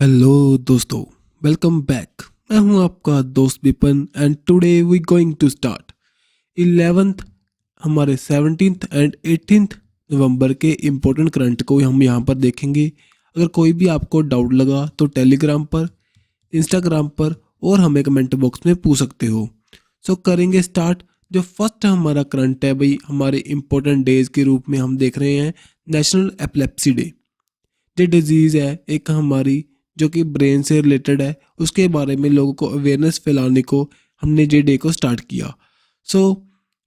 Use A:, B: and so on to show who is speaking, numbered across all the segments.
A: Hello दोस्तों, welcome back. मैं हूं आपका दोस्त Vipin and today we going to start 11th हमारे 17th एंड 18th नवंबर के इम्पोर्टेंट करंट को हम यहां पर देखेंगे। अगर कोई भी आपको डाउट लगा तो टेलीग्राम पर, इंस्टाग्राम पर और हमें कमेंट बॉक्स में पूछ सकते हो। सो करेंगे स्टार्ट। जो फर्स्ट हमारा करंट है भाई, हमारे इम्पोर्टेंट डेज के रूप में हम देख रहे हैं नेशनल एपिलेप्सी डे। ये डिजीज़ है एक हमारी जो कि ब्रेन से रिलेटेड है, उसके बारे में लोगों को अवेयरनेस फैलाने को हमने जे डे को स्टार्ट किया। सो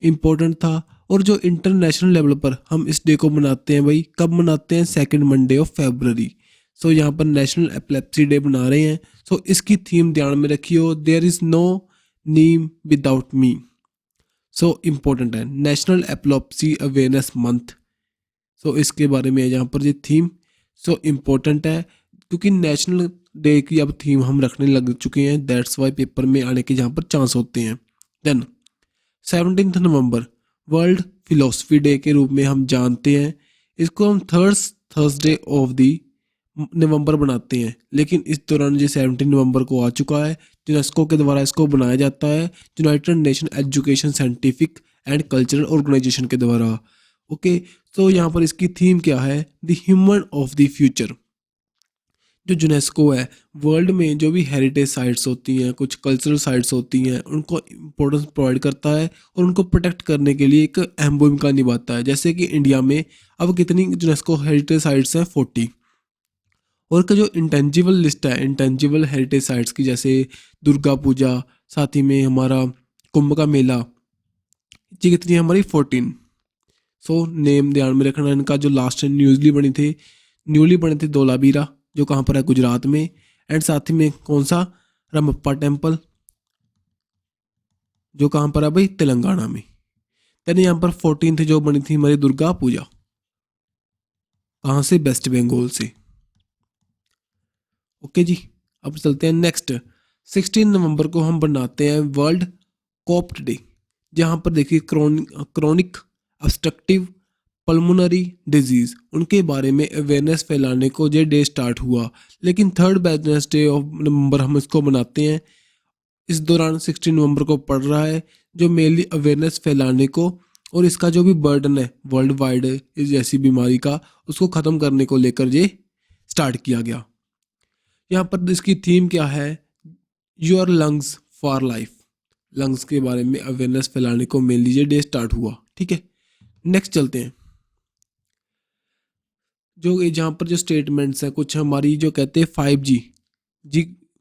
A: इम्पोर्टेंट था। और जो इंटरनेशनल लेवल पर हम इस डे को मनाते हैं भाई, कब मनाते हैं? Second Monday of February. So यहाँ पर नेशनल एपिलेप्सी डे बना रहे हैं। सो इसकी थीम ध्यान में रखियो, there is no team without me. So important है national epilepsy awareness month. So इसके बारे में है यहाँ पर ये थीम। सो इम्पोर्टेंट है क्योंकि नेशनल डे की अब थीम हम रखने लग चुके हैं, दैट्स वाई पेपर में आने के जहाँ पर चांस होते हैं। देन 17 नवंबर वर्ल्ड फिलोसफी डे के रूप में हम जानते हैं। इसको हम थर्सडे ऑफ दी नवंबर बनाते हैं, लेकिन इस दौरान ये 17 नवंबर को आ चुका है। यूनेस्को के द्वारा इसको बनाया जाता है, United Nation Education Scientific and Cultural Organization के द्वारा। ओके, तो यहाँ पर इसकी थीम क्या है? The human of the future. जो यूनेस्को है, वर्ल्ड में जो भी हेरिटेज साइट्स होती हैं, कुछ कल्चरल साइट्स होती हैं, उनको इम्पोर्टेंस प्रोवाइड करता है और उनको प्रोटेक्ट करने के लिए एक अहम भूमिका निभाता है। जैसे कि इंडिया में अब कितनी यूनेस्को हेरिटेज साइट्स हैं? 40। और का जो इंटेंजिबल लिस्ट है इंटेंजिबल हेरिटेज साइट्स की, जैसे दुर्गा पूजा, साथ ही में हमारा कुंभ का मेला, ये कितनी है हमारी? 14। सो नेम ध्यान में रखना इनका। जो लास्ट न्यूली बने थे धोलावीरा, जो कहाँ पर है? गुजरात में। एंड साथ ही में कौन सा? रामप्पा टेम्पल, जो कहाँ पर है भाई? तेलंगाना में। देन यहाँ पर 14th जो बनी थी हमारी दुर्गा पूजा, कहाँ से? वेस्ट बंगाल से। ओके जी, अब चलते हैं नेक्स्ट। 16 नवंबर को हम बनाते हैं वर्ल्ड कोप्ट डे, जहाँ पर देखिए क्रोनिक ऑब्स्ट्रक्टिव पल्मोनरी डिजीज, उनके बारे में अवेयरनेस फैलाने को ये डे स्टार्ट हुआ। लेकिन थर्ड वेडनेसडे ऑफ नवंबर हम इसको मनाते हैं। इस दौरान 16 नवंबर को पड़ रहा है, जो मेनली अवेयरनेस फैलाने को और इसका जो भी बर्डन है वर्ल्ड वाइड इस जैसी बीमारी का, उसको ख़त्म करने को लेकर ये स्टार्ट किया गया। यहाँ पर इसकी थीम क्या है? Your lungs for life. Lungs के बारे में अवेयरनेस फैलाने को मेनली ये डे स्टार्ट हुआ। ठीक है, नेक्स्ट चलते हैं। जो ये जहाँ पर जो स्टेटमेंट्स हैं कुछ हमारी, जो कहते हैं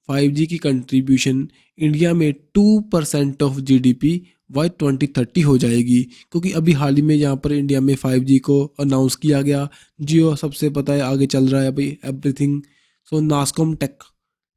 A: 5G की कंट्रीब्यूशन इंडिया में 2% ऑफ जीडीपी बाय 2030 हो जाएगी। क्योंकि अभी हाल ही में यहाँ पर इंडिया में 5G को अनाउंस किया गया। जियो सबसे पता है आगे चल रहा है भाई, एवरीथिंग। सो नास्कॉम टेक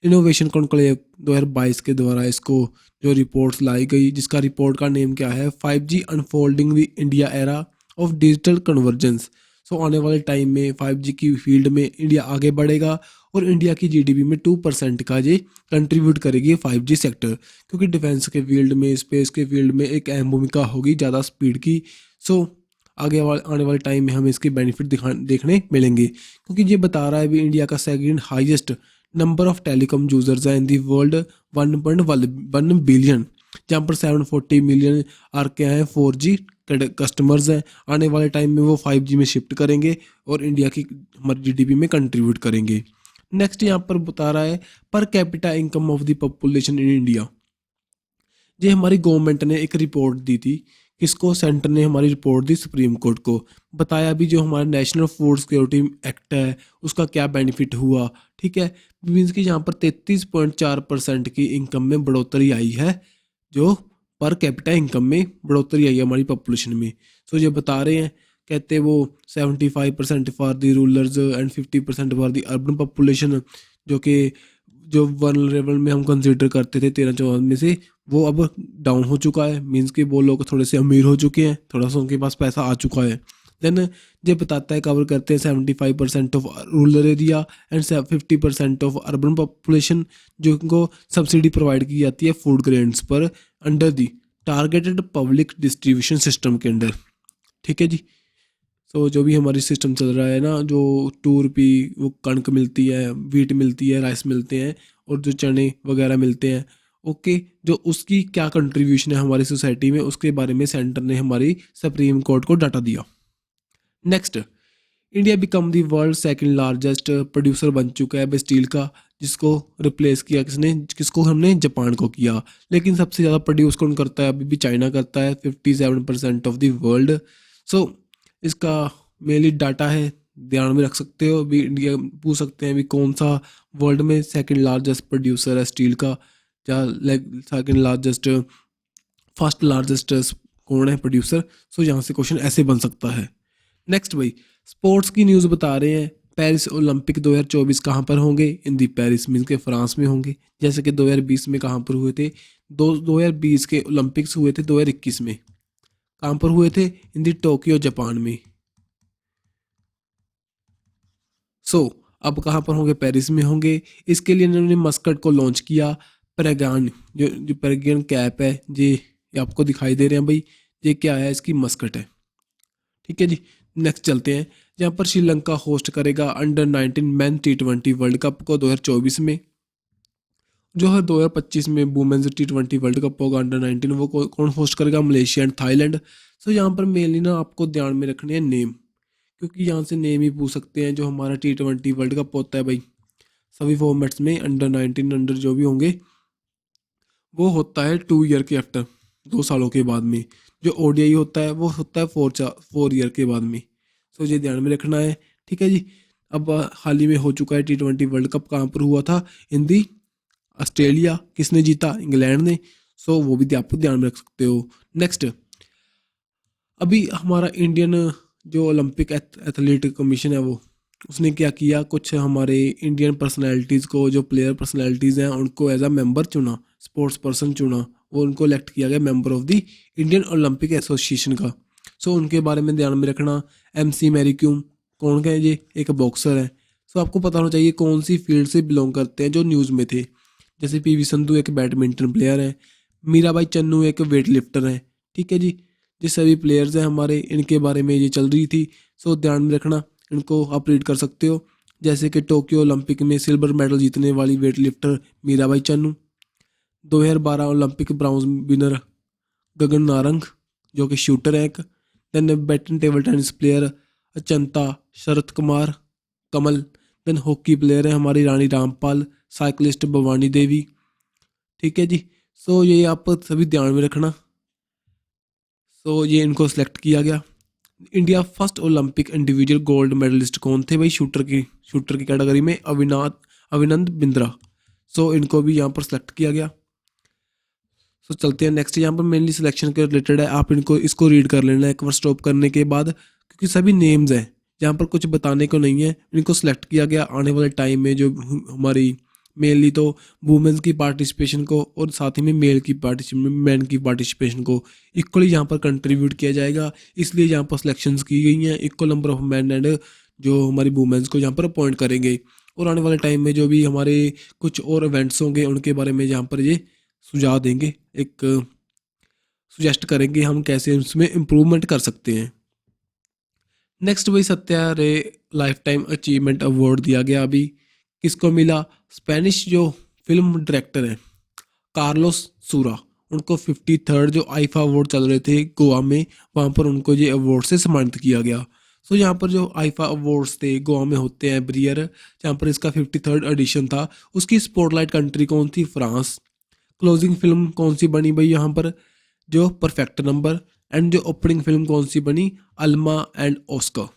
A: इनोवेशन कॉन्क्लेव 2022 के द्वारा इसको जो रिपोर्ट्स लाई गई, जिसका रिपोर्ट का नेम क्या है? 5G unfolding the India era of digital convergence. So आने वाले टाइम में 5G की फील्ड में इंडिया आगे बढ़ेगा और इंडिया की जीडीपी में 2% का ये कंट्रीब्यूट करेगी 5G सेक्टर। क्योंकि डिफेंस के फील्ड में, स्पेस के फील्ड में एक अहम भूमिका होगी ज़्यादा स्पीड की। सो आने वाले टाइम में हमें इसके बेनिफिट देखने मिलेंगे। क्योंकि ये बता रहा है भी इंडिया का second highest number of telecom users हैं इन दी वर्ल्ड, 1.1 बिलियन, जहाँ पर 740 मिलियन आर के हैं 4G कस्टमर्स हैं। आने वाले टाइम में वो 5G में शिफ्ट करेंगे और इंडिया की हमारी जीडीपी में कंट्रीब्यूट करेंगे। नेक्स्ट यहाँ पर बता रहा है per capita income of the population in India. ये हमारी गवर्नमेंट ने एक रिपोर्ट दी थी। किसको? सेंटर ने हमारी रिपोर्ट दी सुप्रीम कोर्ट को। बताया भी जो हमारा नेशनल फूड सिक्योरिटी एक्ट है उसका क्या बेनिफिट हुआ। ठीक है, मीन्स कि यहाँ पर 33.4% की इनकम में बढ़ोतरी आई है, जो पर कैपिटा इनकम में बढ़ोतरी आई है हमारी पॉपुलेशन में। सो ये बता रहे हैं, कहते वो 75% for the rulers and 50% for the urban population, जो कि जो वनरेबल में हम कंसिडर करते थे 13-14 में से, वो अब डाउन हो चुका है। मीन्स कि वो लोग थोड़े से अमीर हो चुके हैं, थोड़ा सा उनके पास पैसा आ चुका है। देन ये बताता है कवर करते हैं 75% of rural area and 50% of urban population, जो इनको सब्सिडी प्रोवाइड की जाती है फूड ग्रेन्स पर under the targeted public distribution system के अंडर। ठीक है जी। सो जो भी हमारी सिस्टम चल रहा है ना, जो 2 रुपये वो कणक मिलती है, वीट मिलती है, राइस मिलते हैं और जो चने वगैरह मिलते हैं, ओके, जो उसकी क्या कंट्रीब्यूशन है हमारी सोसाइटी में, उसके बारे में सेंटर ने हमारी सुप्रीम कोर्ट को डाटा दिया। Next, India become the world second largest producer बन चुका है स्टील का, जिसको रिप्लेस किया किसको हमने, जापान को किया। लेकिन सबसे ज़्यादा प्रोड्यूस कौन करता है, अभी भी चाइना करता है, 57% ऑफ द वर्ल्ड। सो इसका मेनली डाटा है, ध्यान में रख सकते हो। अभी इंडिया पूछ सकते हैं अभी कौन सा वर्ल्ड में सेकंड लार्जेस्ट प्रोड्यूसर है स्टील का, या सेकंड लार्जेस्ट, फर्स्ट लार्जेस्ट कौन है प्रोड्यूसर। सो यहाँ से क्वेश्चन ऐसे बन सकता है। नेक्स्ट भाई, स्पोर्ट्स की न्यूज़ बता रहे हैं, पेरिस ओलंपिक 2024 कहाँ पर होंगे, इन दी पेरिस मीन्स के फ्रांस में होंगे। जैसे कि 2020 में कहाँ पर हुए थे, 2020 के ओलंपिक्स हुए थे 2021 में, कहाँ पर हुए थे, इन दी टोक्यो जापान में। सो अब कहाँ पर होंगे, पेरिस में होंगे। इसके लिए इन्होंने मस्कट को लॉन्च किया। पेरेगान, जो पेरेगियन कैप है ये आपको दिखाई दे रहे हैं भाई, ये क्या है, इसकी मस्कट है। ठीक है जी, नेक्स्ट चलते हैं, जहाँ पर श्रीलंका होस्ट करेगा under-19 man T20 world cup को 2024 में। जो है 2025 में वुमेन्स T20 वर्ल्ड कप होगा अंडर-19, वो कौन होस्ट करेगा, मलेशिया एंड थाईलैंड। सो यहाँ पर मेनली ना आपको ध्यान में रखने हैं नेम, क्योंकि यहाँ से नेम ही पूछ सकते हैं। जो हमारा T20 वर्ल्ड कप होता है भाई, सभी फॉर्मेट्स में अंडर-19 अंडर जो भी होंगे, वो होता है 2 ईयर के आफ्टर, 2 सालों के बाद में। जो ODI होता है वो होता है 4 ईयर के बाद में। सो ये ध्यान में रखना है। ठीक है जी, अब हाल ही में हो चुका है T20 वर्ल्ड कप, कहाँ पर हुआ था, इन दी ऑस्ट्रेलिया। किसने जीता, इंग्लैंड ने। सो वो भी आप ध्यान में रख सकते हो। नेक्स्ट, अभी हमारा इंडियन जो ओलंपिक एथलीट कमीशन है वो, उसने क्या किया, कुछ हमारे इंडियन पर्सनालिटीज़ को, जो प्लेयर पर्सनालिटीज़ हैं उनको एज अ मेंबर चुना, स्पोर्ट्स पर्सन चुना, वो उनको इलेक्ट किया गया member of the Indian Olympic association का। सो उनके बारे में ध्यान में रखना। MC मैरी क्यूम कौन है, ये एक बॉक्सर है। सो आपको पता होना चाहिए कौन सी फील्ड से बिलोंग करते हैं जो न्यूज़ में थे। जैसे PV संधू एक बैडमिंटन प्लेयर है, मीराबाई चन्नू एक वेट लिफ्टर है। ठीक है जी, ये सभी प्लेयर्स हैं हमारे, इनके बारे में ये चल रही थी। सो ध्यान में रखना, इनको आप रीड कर सकते हो। जैसे कि टोक्यो ओलंपिक में सिल्वर मेडल जीतने वाली weight lifter Mirabai Chanu, 2012 Olympic bronze winner Gagan Narang जो कि शूटर है एक, then badminton table tennis player Achanta Sharath Kumar Kamal, then hockey player है हमारी रानी रामपाल, साइकिलिस्ट भवानी देवी। ठीक है जी, सो ये आप सभी ध्यान में रखना। सो ये इनको सेलेक्ट किया गया। India first Olympic individual gold medalist कौन थे भाई, शूटर की कैटेगरी में अभिनंद बिंद्रा। सो इनको भी यहाँ पर सेलेक्ट किया गया। सो चलते हैं नेक्स्ट, यहाँ पर मेनली सिलेक्शन के रिलेटेड है, आप इसको रीड कर लेना एक बार स्टॉप करने के बाद, क्योंकि सभी नेम्स हैं, यहाँ पर कुछ बताने को नहीं है। इनको सिलेक्ट किया गया आने वाले टाइम में, जो हमारी मेनली तो वुमेन्स की पार्टिसिपेशन को और साथ ही में मैन की पार्टिसिपेशन को इक्वली यहाँ पर कंट्रीब्यूट किया जाएगा। इसलिए यहाँ पर सिलेक्शंस की गई हैं, equal number of man and जो हमारी वुमेन्स को यहाँ पर अपॉइंट करेंगे। और आने वाले टाइम में जो भी हमारे कुछ और इवेंट्स होंगे उनके बारे में यहाँ पर ये सुझाव देंगे, एक सुजेस्ट करेंगे हम कैसे उसमें इम्प्रूवमेंट कर सकते हैं। नेक्स्ट भाई, सत्या रे लाइफ टाइम अचीवमेंट अवार्ड दिया गया। अभी किसको मिला, स्पेनिश जो फिल्म डायरेक्टर हैं कार्लोस सूरा, उनको 53rd जो आईफा अवार्ड चल रहे थे गोवा में, वहाँ पर उनको ये अवार्ड से सम्मानित किया गया। सो यहाँ पर जो आईफा अवार्ड्स थे गोवा में होते हैं एवरी ईयर, जहाँ पर इसका 53rd एडिशन था। उसकी स्पॉटलाइट कंट्री कौन थी, फ्रांस। क्लोजिंग फिल्म कौन सी बनी भाई यहाँ पर, जो परफेक्ट नंबर। एंड जो ओपनिंग फिल्म कौन सी बनी, Alma and Oscar.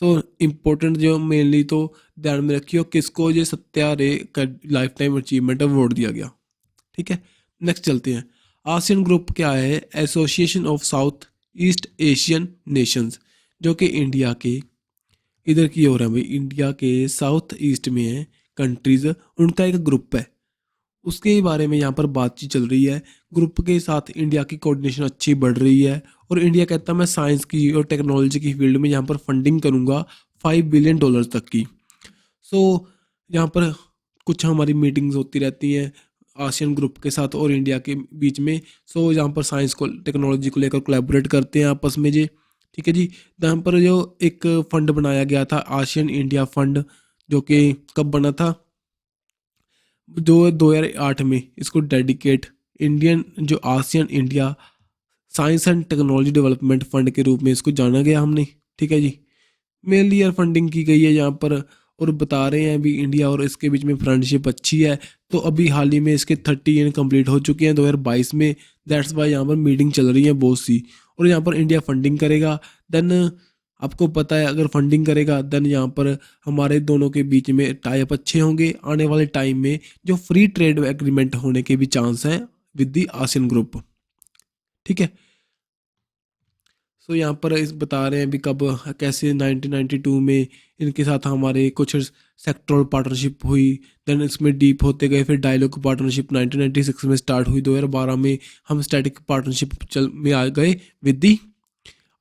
A: So important जो मेनली तो ध्यान में रखियो किसको ये सत्या रे का लाइफ टाइम अचीवमेंट अवार्ड दिया गया। ठीक है, नेक्स्ट चलते हैं। आसियान ग्रुप क्या है, association of south east Asian Nations, जो कि इंडिया के इधर की ओर है भाई, इंडिया के साउथ ईस्ट में है कंट्रीज, उनका एक ग्रुप है। उसके बारे में यहाँ पर बातचीत चल रही है। ग्रुप के साथ इंडिया की कोऑर्डिनेशन अच्छी बढ़ रही है, और इंडिया कहता है मैं साइंस की और टेक्नोलॉजी की फील्ड में यहाँ पर फंडिंग करूँगा $5 बिलियन तक की। सो यहाँ पर कुछ हमारी मीटिंग्स होती रहती हैं आसियान ग्रुप के साथ और इंडिया के बीच में। सो यहाँ पर साइंस को टेक्नोलॉजी को लेकर कोलैबोरेट करते हैं आपस में जी। ठीक है जी। यहाँ पर जो एक फंड बनाया गया था आसियन इंडिया फंड, जो कि कब बना था, जो 2008 में, इसको डेडिकेट इंडियन जो ASEAN India science and technology development fund के रूप में इसको जाना गया हमने। ठीक है जी। मेनली यार फंडिंग की गई है यहाँ पर, और बता रहे हैं अभी इंडिया और इसके बीच में फ्रेंडशिप अच्छी है। तो अभी हाल ही में इसके 30 ईयर कंप्लीट हो चुके हैं 2022 में। दैट्स वाई यहाँ पर मीटिंग चल रही है बहुत सी, और यहाँ पर इंडिया फंडिंग करेगा। देन आपको पता है अगर फंडिंग करेगा देन यहाँ पर हमारे दोनों के बीच में टाई अप अच्छे होंगे। आने वाले टाइम में जो फ्री ट्रेड एग्रीमेंट होने के भी चांस हैं विद दी आसियन ग्रुप। ठीक है। सो यहाँ पर इस बता रहे हैं अभी कब कैसे 1992 में इनके साथ हमारे कुछ सेक्टरल पार्टनरशिप हुई। देन इसमें डीप होते गए, फिर डायलॉग पार्टनरशिप 1996 में स्टार्ट हुई। 2012 में हम स्टैटिक पार्टनरशिप चल में आ गए with the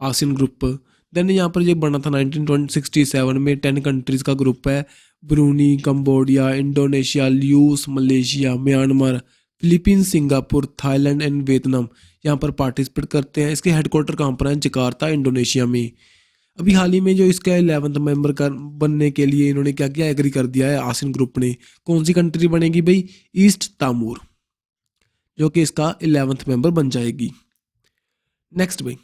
A: ASEAN group. Then यहाँ पर ये बना था 1967 में। 10 कंट्रीज़ का ग्रुप है। Bruny, Cambodia, Indonesia, Luce, Malaysia, Myanmar, Philippines, Singapore, Thailand and Vietnam यहाँ पर पार्टिसिपेट करते हैं। इसके हेडक्वार्टर कहाँ पर है? जकार्ता, इंडोनेशिया में। अभी हाल ही में जो इसका 11th मेंबर कर बनने के लिए इन्होंने क्या किया, एग्री कर दिया है आसियन ग्रुप ने। कौन सी कंट्री बनेगी भाई? ईस्ट तामूर, जो कि इसका 11th मेंबर बन जाएगी। नेक्स्ट भाई,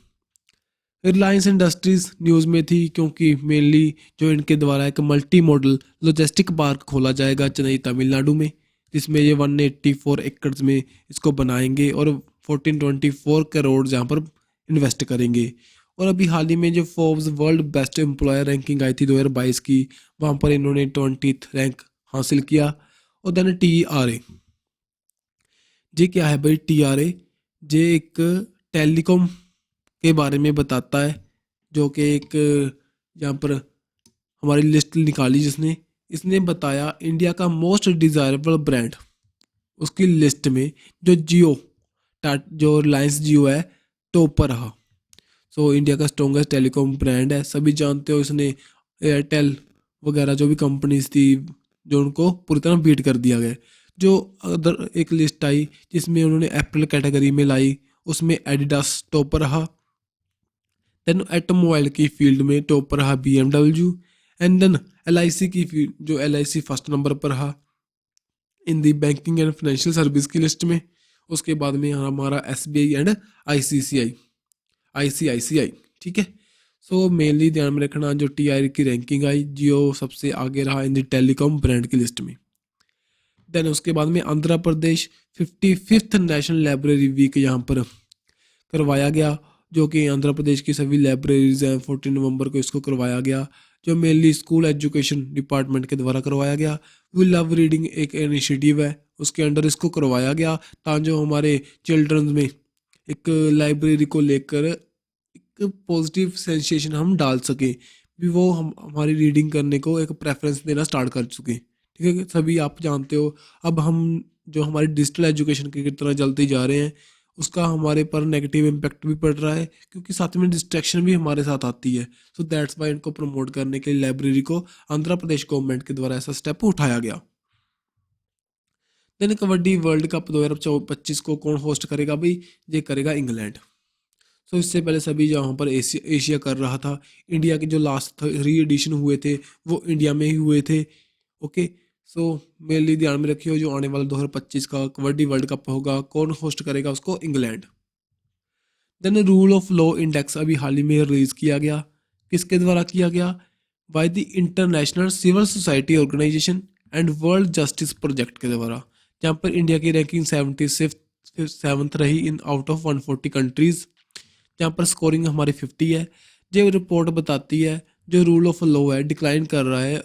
A: रिलायंस इंडस्ट्रीज न्यूज़ में थी क्योंकि मेनली जो इनके द्वारा एक मल्टी मॉडल लॉजिस्टिक पार्क खोला जाएगा चेन्नई तमिलनाडु में, जिसमें ये 184 एकड़ में इसको बनाएंगे और 1424 करोड़ यहाँ पर इन्वेस्ट करेंगे। और अभी हाल ही में जो Forbes world best employer ranking आई थी 2022 की, वहाँ पर इन्होंने 20th रैंक हासिल किया। और देन TRA, ये क्या है भाई? TRA ये एक टेलीकॉम के बारे में बताता है, जो कि एक यहाँ पर हमारी लिस्ट निकाली जिसने, इसने बताया इंडिया का मोस्ट डिज़ायरेबल ब्रांड। उसकी लिस्ट में जो जियो, जो रिलायंस जियो है, टॉप पर रहा। सो इंडिया का स्ट्रॉन्गेस्ट टेलीकॉम ब्रांड है, सभी जानते हो। इसने एयरटेल वगैरह जो भी कंपनीज थी, जो उनको पूरी तरह बीट कर दिया गया। जो अदर एक लिस्ट आई जिसमें उन्होंने एप्पल कैटेगरी में लाई, उसमें एडिडास टॉप पर रहा। देन ऑटोमोबाइल की फील्ड में टॉप पर रहा BMW। एंड देन LIC की फील्ड, जो LIC फर्स्ट नंबर पर रहा इन दी बैंकिंग एंड फाइनेंशियल सर्विस की लिस्ट में। उसके बाद में हमारा SBI एंड ICICI। ठीक है। सो मेनली ध्यान में रखना, जो TRA की रैंकिंग आई, जियो सबसे आगे रहा इन दी टेलीकॉम ब्रांड की लिस्ट में। देन उसके बाद में Andhra Pradesh 55th national library week यहाँ पर करवाया गया, जो कि आंध्र प्रदेश की सभी लाइब्रेरीज हैं। 14 नवंबर को इसको करवाया गया, जो मेनली स्कूल एजुकेशन डिपार्टमेंट के द्वारा करवाया गया। वी लव रीडिंग एक इनिशिएटिव है, उसके अंडर इसको करवाया गया, ताकि जो हमारे चिल्ड्रंस में एक लाइब्रेरी को लेकर एक पॉजिटिव सेंसेशन हम डाल सकें, भी वो हम हमारी रीडिंग करने को एक प्रेफरेंस देना स्टार्ट कर चुके। ठीक है। सभी आप जानते हो अब हम जो हमारी डिजिटल एजुकेशन की तरह चलते जा रहे हैं, उसका हमारे पर नेगेटिव इम्पैक्ट भी पड़ रहा है, क्योंकि साथ में डिस्ट्रैक्शन भी हमारे साथ आती है। सो दैट्स वाई इनको प्रमोट करने के लिए लाइब्रेरी को आंध्र प्रदेश गवर्नमेंट के द्वारा ऐसा स्टेप उठाया गया। देन कबड्डी वर्ल्ड कप 2025 को कौन होस्ट करेगा भाई? ये करेगा इंग्लैंड। सो इससे पहले सभी जहाँ पर एशिया कर रहा था, इंडिया के जो लास्ट 3 एडिशन हुए थे वो इंडिया में ही हुए थे। ओके। सो मेनली ध्यान में रखियो, जो आने वाला 2025 का कबड्डी वर्ल्ड कप होगा, कौन होस्ट करेगा उसको? England. Then rule of law index अभी हाल ही में रिलीज किया गया। किसके द्वारा किया गया? By the International Civil Society Organization and World Justice Project के द्वारा, जहाँ पर इंडिया की रैंकिंग 77th रही इन आउट ऑफ 140 कंट्रीज, जहाँ पर स्कोरिंग हमारी 50 है। जो रिपोर्ट बताती है जो रूल ऑफ लॉ है डिक्लाइन कर रहा है,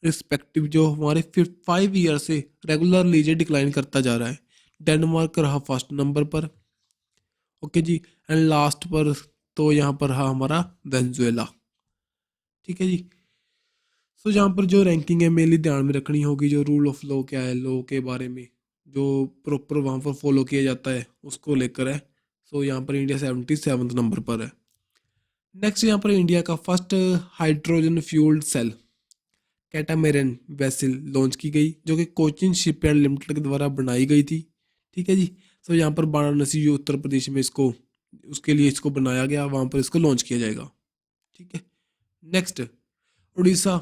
A: रिस्पेक्टिव जो हमारे 5 ईयर से रेगुलरली ये डिक्लाइन करता जा रहा है। डेनमार्क रहा फर्स्ट नंबर पर। ओके जी। एंड लास्ट पर तो यहाँ पर रहा हमारा वेनेजुएला। ठीक है जी। सो यहाँ पर जो रैंकिंग है मेनली ध्यान में रखनी होगी, जो रूल ऑफ लॉ क्या है, लॉ के बारे में जो प्रॉपर वहाँ पर फॉलो किया जाता है उसको लेकर है। सो यहाँ पर इंडिया 77th नंबर पर है। नेक्स्ट यहाँ पर इंडिया का first hydrogen fuelled cell catamaran vessel launch की गई, जो कि कोचिन शिपयार्ड लिमिटेड के द्वारा बनाई गई थी। ठीक है जी। सो यहाँ पर वाराणसी उत्तर प्रदेश में इसको उसके लिए इसको बनाया गया, वहाँ पर इसको लॉन्च किया जाएगा। ठीक है। नेक्स्ट, उड़ीसा।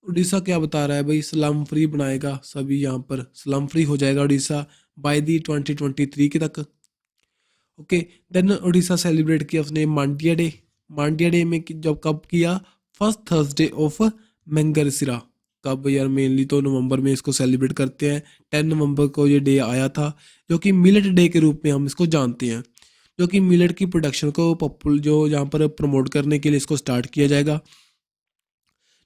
A: उड़ीसा क्या बता रहा है भाई, स्लम फ्री बनाएगा, सभी यहाँ पर स्लम फ्री हो जाएगा उड़ीसा बाय दी 2023 के तक। ओके। देन उड़ीसा सेलिब्रेट किया उसने मांडिया डे। मांडिया डे में जब कब किया, फर्स्ट थर्सडे ऑफ मंगलसिरा। कब यार, मेनली तो नवंबर में इसको सेलिब्रेट करते हैं। 10 नवंबर को ये डे आया था, जो कि मिलेट डे के रूप में हम इसको जानते हैं, जो कि मिलेट की प्रोडक्शन को पॉपुलर जो यहाँ पर प्रमोट करने के लिए इसको स्टार्ट किया जाएगा।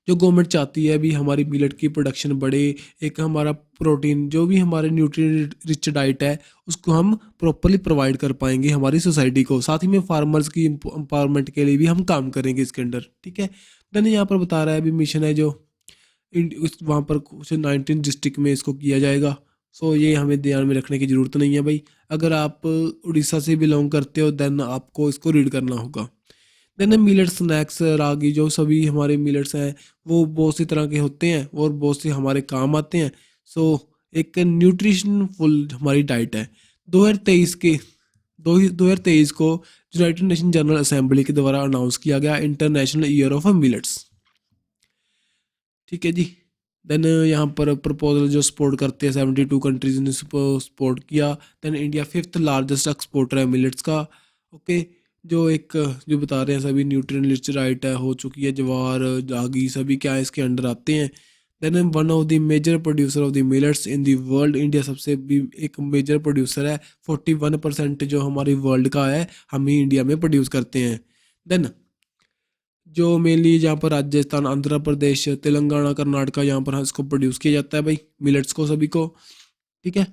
A: जो गवर्नमेंट चाहती है भी हमारी मिलेट की प्रोडक्शन बढ़े, एक हमारा प्रोटीन जो भी हमारे न्यूट्रिएंट रिच डाइट है उसको हम प्रॉपरली प्रोवाइड कर पाएंगे हमारी सोसाइटी को। साथ ही में फार्मर्स की एम्पावरमेंट के लिए भी हम काम करेंगे इसके अंडर। ठीक है। देन यहाँ पर बता रहा है अभी मिशन है जो वहाँ पर कुछ 19 डिस्ट्रिक्ट में इसको किया जाएगा। सो ये हमें ध्यान में रखने की ज़रूरत नहीं है भाई। अगर आप उड़ीसा से बिलोंग करते हो देन आपको इसको रीड करना होगा। देन मिलेट स्नैक्स, रागी, जो सभी हमारे मिलेट्स हैं वो बहुत सी तरह के होते हैं और बहुत से हमारे काम आते हैं। सो एक न्यूट्रिशन फुल हमारी डाइट है। 2023 के 2023 को यूनाइटेड नेशन जनरल असेंबली के द्वारा अनाउंस किया गया इंटरनेशनल ईयर ऑफ मिलेट्स। ठीक है जी। देन यहाँ पर प्रपोजल जो सपोर्ट करते हैं 72 कंट्रीज ने सपोर्ट किया। Then India 5th largest exporter है मिलेट्स का। ओके। जो एक जो बता रहे हैं सभी न्यूट्रिएंट रिच डाइट है हो चुकी है, ज्वार, रागी सभी क्या इसके अंडर आते हैं। Then one of the major producer of the millets in the world, India सबसे भी एक मेजर प्रोड्यूसर है। 41% जो हमारी वर्ल्ड का है हम ही इंडिया में प्रोड्यूस करते हैं। देन जो मेनली जहाँ पर राजस्थान, आंध्र प्रदेश, तेलंगाना, कर्नाटका, यहाँ पर इसको प्रोड्यूस किया जाता है भाई मिलेट्स को सभी को। ठीक है।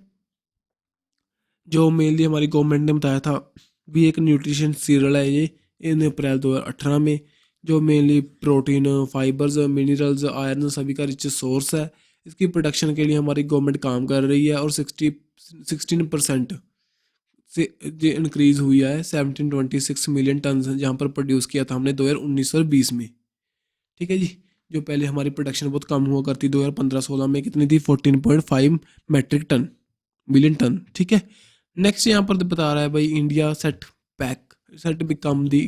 A: जो मेनली हमारी गवर्नमेंट ने बताया था भी एक न्यूट्रिशन सीरियल है ये इन अप्रैल 2018 में, जो mainly protein, fibres, minerals, iron सभी का रिच सोर्स है। इसकी प्रोडक्शन के लिए हमारी गवर्नमेंट काम कर रही है और 16% से ये इंक्रीज हुई है। 1726 मिलियन टन जहाँ पर प्रोड्यूस किया था हमने 2019 और 20 में। ठीक है जी। जो पहले हमारी प्रोडक्शन बहुत कम हुआ करती 2015-16 में कितनी थी, 14.5 मैट्रिक टन, मिलियन टन। ठीक है। नेक्स्ट यहाँ पर बता रहा है भाई India set become the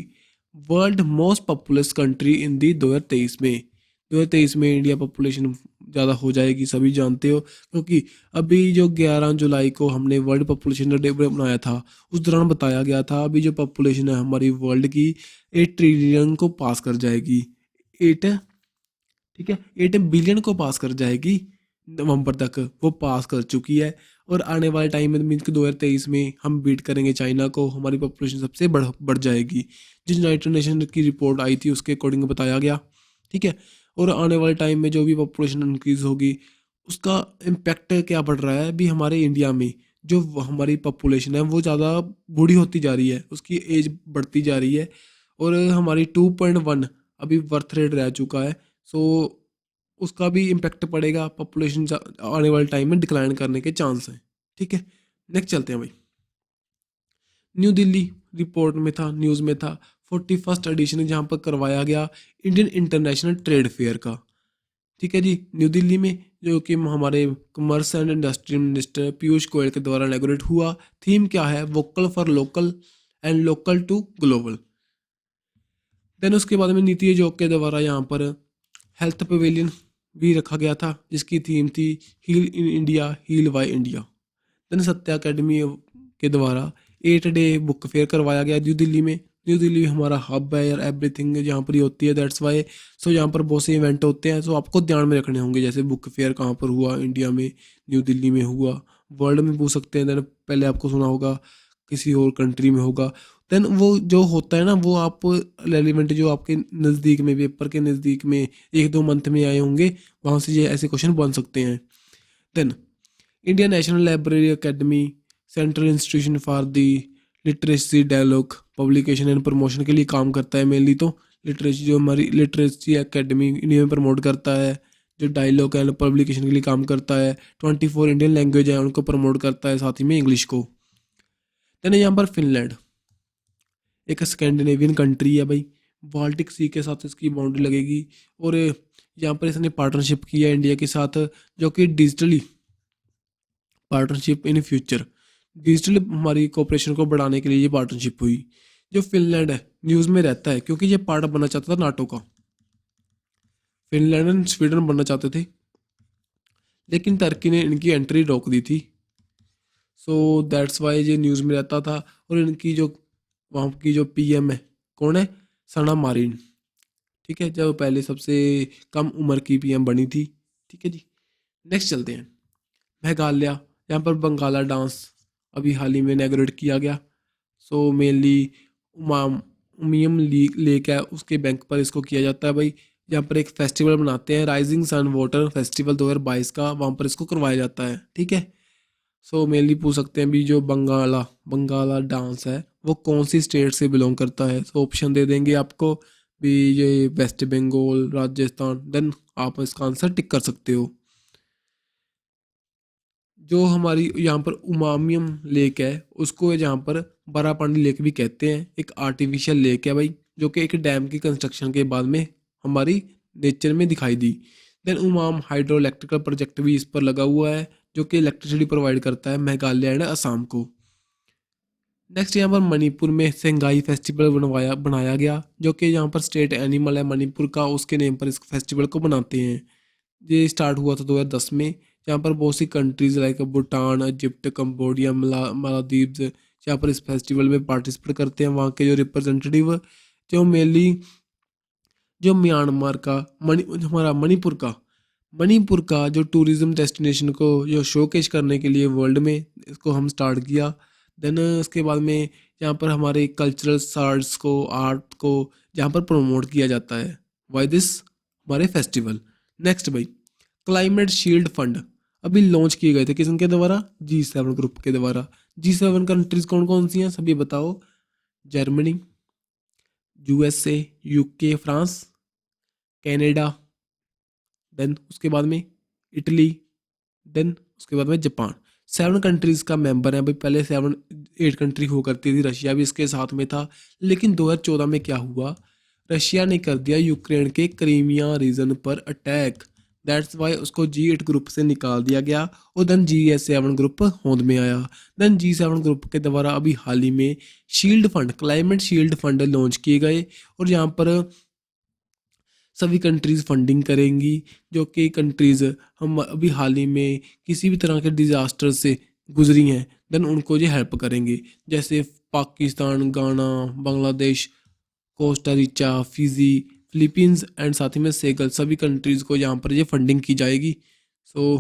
A: world most populous country in the 2023 में। 2023 में इंडिया पॉपुलेशन ज़्यादा हो जाएगी सभी जानते हो, क्योंकि अभी जो 11 जुलाई को हमने वर्ल्ड पॉपुलेशन डे बनाया था उस दौरान बताया गया था अभी जो पॉपुलेशन है हमारी वर्ल्ड की 8 ट्रिलियन को पास कर जाएगी। 8, ठीक है, 8 बिलियन को पास कर जाएगी नवंबर तक, वो पास कर चुकी है। और आने वाले टाइम में मीन कि 2023 में हम बीट करेंगे चाइना को, हमारी पॉपुलेशन सबसे बढ़ जाएगी। जो यूनाइटेड नेशन की रिपोर्ट आई थी उसके अकॉर्डिंग बताया गया। ठीक है। और आने वाले टाइम में जो भी पॉपुलेशन इंक्रीज होगी उसका इम्पैक्ट क्या पड़ रहा है अभी हमारे इंडिया में। जो हमारी पॉपुलेशन है वो ज़्यादा बूढ़ी होती जा रही है, उसकी एज बढ़ती जा रही है और हमारी 2.1 अभी बर्थ रेट रह चुका है। सो उसका भी इम्पैक्ट पड़ेगा, पॉपुलेशन आने वाले टाइम में डिक्लाइन करने के चांस हैं। ठीक है। नेक्स्ट चलते हैं भाई। न्यू दिल्ली रिपोर्ट में था, न्यूज़ में था 41st एडिशन जहाँ पर करवाया गया इंडियन इंटरनेशनल ट्रेड फेयर का। ठीक है जी। न्यू दिल्ली में जो कि हमारे commerce and industry minister Piyush Goyal के द्वारा इनॉग्रेट हुआ। थीम क्या है, vocal for local and local to global. Then उसके बाद में नीति आयोग के द्वारा यहाँ पर हेल्थ पवेलियन भी रखा गया था जिसकी थीम थी heal in India, heal by India. Then Satya academy के द्वारा 8 डे बुक फेयर करवाया गया न्यू दिल्ली में। न्यू दिल्ली हमारा हब है यार, एवरीथिंग जहाँ पर ही होती है, दैट्स वाई। सो यहाँ पर बहुत से इवेंट होते हैं, सो आपको ध्यान में रखने होंगे। जैसे बुक फेयर कहाँ पर हुआ, इंडिया में, न्यू दिल्ली में हुआ, वर्ल्ड में पूछ सकते हैं। देन पहले आपको सुना होगा किसी और कंट्री में होगा। देन वो जो होता है ना वो आप रेलिवेंट जो आपके नज़दीक में, पेपर के नज़दीक में 1-2 मंथ में आए होंगे, वहाँ से ये ऐसे क्वेश्चन बन सकते हैं। Then Indian National Library Academy Central Institution for the Literacy Dialogue Publication and Promotion के लिए काम करता है। मेनली तो लिटरेसी जो हमारी लिटरेसी अकेडमी इन्हीं में प्रमोट करता है, जो डायलॉग एंड पब्लिकेशन के लिए काम करता है। 24 इंडियन लैंग्वेज है उनको प्रमोट करता है, साथ ही में इंग्लिश को। देन यहाँ पर फिनलैंड एक स्कैंडिनेवियन कंट्री है भाई, बाल्टिक सी के साथ इसकी बाउंड्री लगेगी और यहाँ पर इसने पार्टनरशिप की है इंडिया के साथ, जो कि digitally partnership in future, digital हमारी कोऑपरेशन को बढ़ाने के लिए ये पार्टनरशिप हुई, जो फिनलैंड है न्यूज़ में रहता है क्योंकि ये पार्ट बनना चाहता था नाटो का। फिनलैंड एंड स्वीडन बनना चाहते थे, लेकिन टर्की ने इनकी एंट्री रोक दी थी। सो दैट्स वाई ये न्यूज़ में रहता था। और इनकी जो वहाँ की जो पीएम है कौन है, सना मारिन। ठीक है, जब पहले सबसे कम उम्र की पीएम बनी थी। ठीक है जी, नेक्स्ट चलते हैं मेघालय। यहाँ पर बंगाला डांस अभी हाल ही में इनॉग्रेट किया गया। सो मेनली उमाम उमियम लेक है, उसके बैंक पर इसको किया जाता है भाई। यहाँ पर एक फेस्टिवल मनाते हैं, राइजिंग सन वाटर फेस्टिवल 2022 का, वहाँ पर इसको करवाया जाता है। ठीक है, सो मेनली पूछ सकते हैं भी जो बंगाला बंगाला डांस है वो कौन सी स्टेट से बिलोंग करता है। सो ऑप्शन दे देंगे आपको भी, ये वेस्ट बंगाल, राजस्थान, देन आप इसका आंसर टिक कर सकते हो। जो हमारी यहाँ पर उमामियम लेक है उसको यहाँ पर बरापानी लेक भी कहते हैं। एक आर्टिफिशियल लेक है भाई, जो कि एक डैम की कंस्ट्रक्शन के बाद में हमारी नेचर में दिखाई दी। देन उमाम हाइड्रो इलेक्ट्रिकल प्रोजेक्ट भी इस पर लगा हुआ है, जो कि इलेक्ट्रिसिटी प्रोवाइड करता है मेघालय एंड असम को। नेक्स्ट यहाँ पर मणिपुर में सेंगाई फेस्टिवल बनाया गया, जो कि यहाँ पर स्टेट एनिमल है मणिपुर का, उसके नेम पर इस फेस्टिवल को बनाते हैं। ये स्टार्ट हुआ था 2010 में। यहाँ पर बहुत सी countries like Bhutan, Egypt, Cambodia, Maldives यहाँ पर इस फेस्टिवल में पार्टिसिपेट करते हैं। वहाँ के जो रिप्रेजेंटेटिव जो मेनली जो म्यांमार का हमारा मणिपुर का जो टूरिज्म डेस्टिनेशन को जो शोकेश करने के लिए वर्ल्ड में इसको हम स्टार्ट किया। देन उसके बाद में यहाँ पर हमारे कल्चरल आर्ट्स को यहाँ पर प्रमोट किया जाता है वाई दिस हमारे फेस्टिवल। नेक्स्ट भाई, क्लाइमेट शील्ड फंड अभी लॉन्च किए गए थे किसके द्वारा, G7 ग्रुप के द्वारा। G7 कंट्रीज कौन कौन सी हैं सभी बताओ। Germany, USA, UK, France, Canada, then उसके बाद में इटली, देन उसके बाद में जापान। 7 कंट्रीज का मेंबर है भाई। पहले 8 कंट्री हुआ करती थी, रशिया भी इसके साथ में था। लेकिन 2014 में क्या हुआ, रशिया ने कर दिया यूक्रेन के क्रीमिया रीजन पर अटैक। दैट्स वाई उसको G8 ग्रुप से निकाल दिया गया और देन G7 ग्रुप होंद में आया। देन G7 ग्रुप के द्वारा अभी हाल ही में shield fund, climate shield fund launch किए गए और यहाँ पर सभी कंट्रीज़ फंडिंग करेंगी। जो कि कंट्रीज़ हम अभी हाल ही में किसी भी तरह के डिज़ास्टर से गुजरी हैं, देन उनको ये हेल्प करेंगे। जैसे पाकिस्तान, गाना, Bangladesh, Costa Richa, Fiji, Philippines and साथ ही में सेगल, सभी कंट्रीज़ को यहाँ पर ये फंडिंग की जाएगी। सो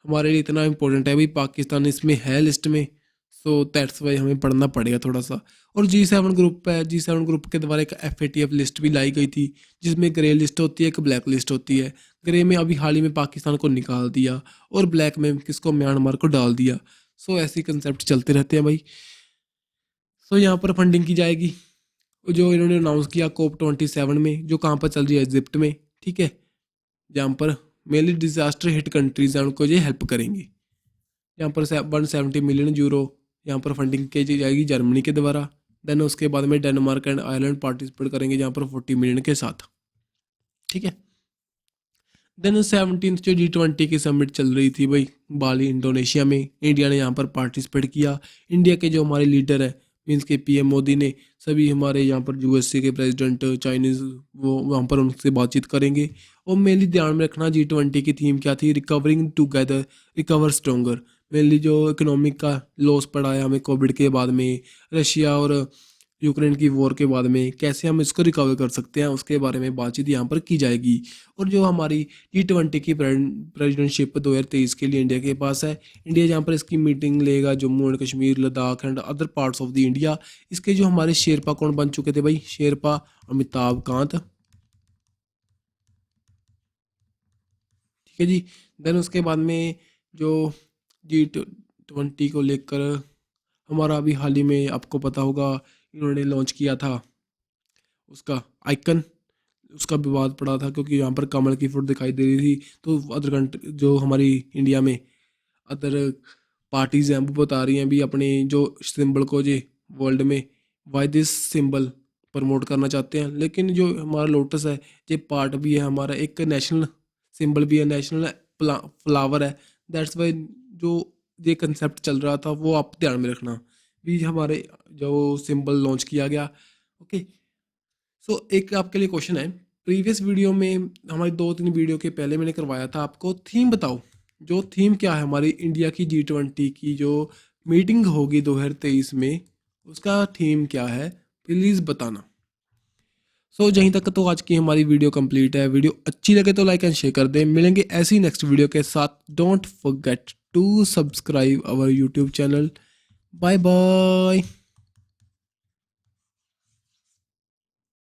A: हमारे लिए इतना इम्पोर्टेंट है भाई, पाकिस्तान इसमें है लिस्ट में। सो दैट्स वाई हमें पढ़ना पड़ेगा थोड़ा सा। और G7 ग्रुप है, G7 ग्रुप के द्वारा एक FATF लिस्ट भी लाई गई थी, जिसमें ग्रे लिस्ट होती है, एक ब्लैक लिस्ट होती है। ग्रे में अभी हाल ही में पाकिस्तान को निकाल दिया और ब्लैक में किसको, म्यांमार को डाल दिया। सो ऐसे कंसेप्ट चलते रहते हैं भाई। सो यहाँ पर फंडिंग की जाएगी जो इन्होंने अनाउंस किया COP27 में, जो कहाँ पर चल रही है, इजिप्ट में। ठीक है, जहाँ पर मेनली डिजास्टर हिट कंट्रीज हैं उनको ये हेल्प करेंगे। यहाँ पर 170 मिलियन यूरो यहाँ पर फंडिंग की जाएगी जर्मनी के द्वारा। देन उसके बाद में डेनमार्क एंड आयरलैंड पार्टिसिपेट करेंगे जहाँ पर 40 मिलियन के साथ। ठीक है, देन 17 जो G20 की समिट चल रही थी भाई बाली इंडोनेशिया में, इंडिया ने यहाँ पर पार्टिसिपेट किया। इंडिया के जो हमारे लीडर है मीन्स के PM मोदी ने, सभी हमारे यहाँ पर USA के प्रेसिडेंट, चाइनीज़, वो वहाँ पर उनसे बातचीत करेंगे। और मेनली ध्यान में रखना G20 की थीम क्या थी, recovering together recover stronger. Mainly जो इकोनॉमिक का लॉस पड़ा है हमें कोविड के बाद में, रशिया और यूक्रेन की वॉर के बाद में, कैसे हम इसको रिकवर कर सकते हैं उसके बारे में बातचीत यहाँ पर की जाएगी। और जो हमारी G20 की प्रेसिडेंटशिप 2023 के लिए इंडिया के पास है। इंडिया जहाँ पर इसकी मीटिंग लेगा Jammu and Kashmir, Ladakh and other parts of the India. इसके जो हमारे शेरपा कौन बन चुके थे भाई, शेरपा अमिताभ कांत। ठीक है जी, देन उसके बाद में जो G20 को लेकर हमारा अभी हाल ही में आपको पता होगा इन्होंने लॉन्च किया था उसका आइकन, उसका विवाद पड़ा था क्योंकि यहाँ पर कमल की फोटो दिखाई दे रही थी। तो अदर कंट्री जो हमारी इंडिया में अदर पार्टीज हैं वो बता रही हैं भी अपने जो सिंबल को जे वर्ल्ड में वाई दिस सिंबल प्रमोट करना चाहते हैं। लेकिन जो हमारा लोटस है ये पार्ट भी है हमारा, एक नेशनल सिंबल भी है, नेशनल फ्लावर है। दैट्स वाई जो ये कंसेप्ट चल रहा था वो आप ध्यान में रखना भी। हमारे जो सिंबल लॉन्च किया गया ओके। सो एक आपके लिए क्वेश्चन है, प्रीवियस वीडियो में हमारी 2-3 वीडियो के पहले मैंने करवाया था आपको थीम बताओ, जो थीम क्या है हमारी इंडिया की G20 की जो मीटिंग होगी 2023 में, उसका थीम क्या है, प्लीज़ बताना। सो जहीं तक तो आज की हमारी वीडियो कंप्लीट है। वीडियो अच्छी लगे तो लाइक एंड शेयर कर दें। मिलेंगे ऐसी नेक्स्ट वीडियो के साथ। Don't forget to subscribe our YouTube channel. Bye bye.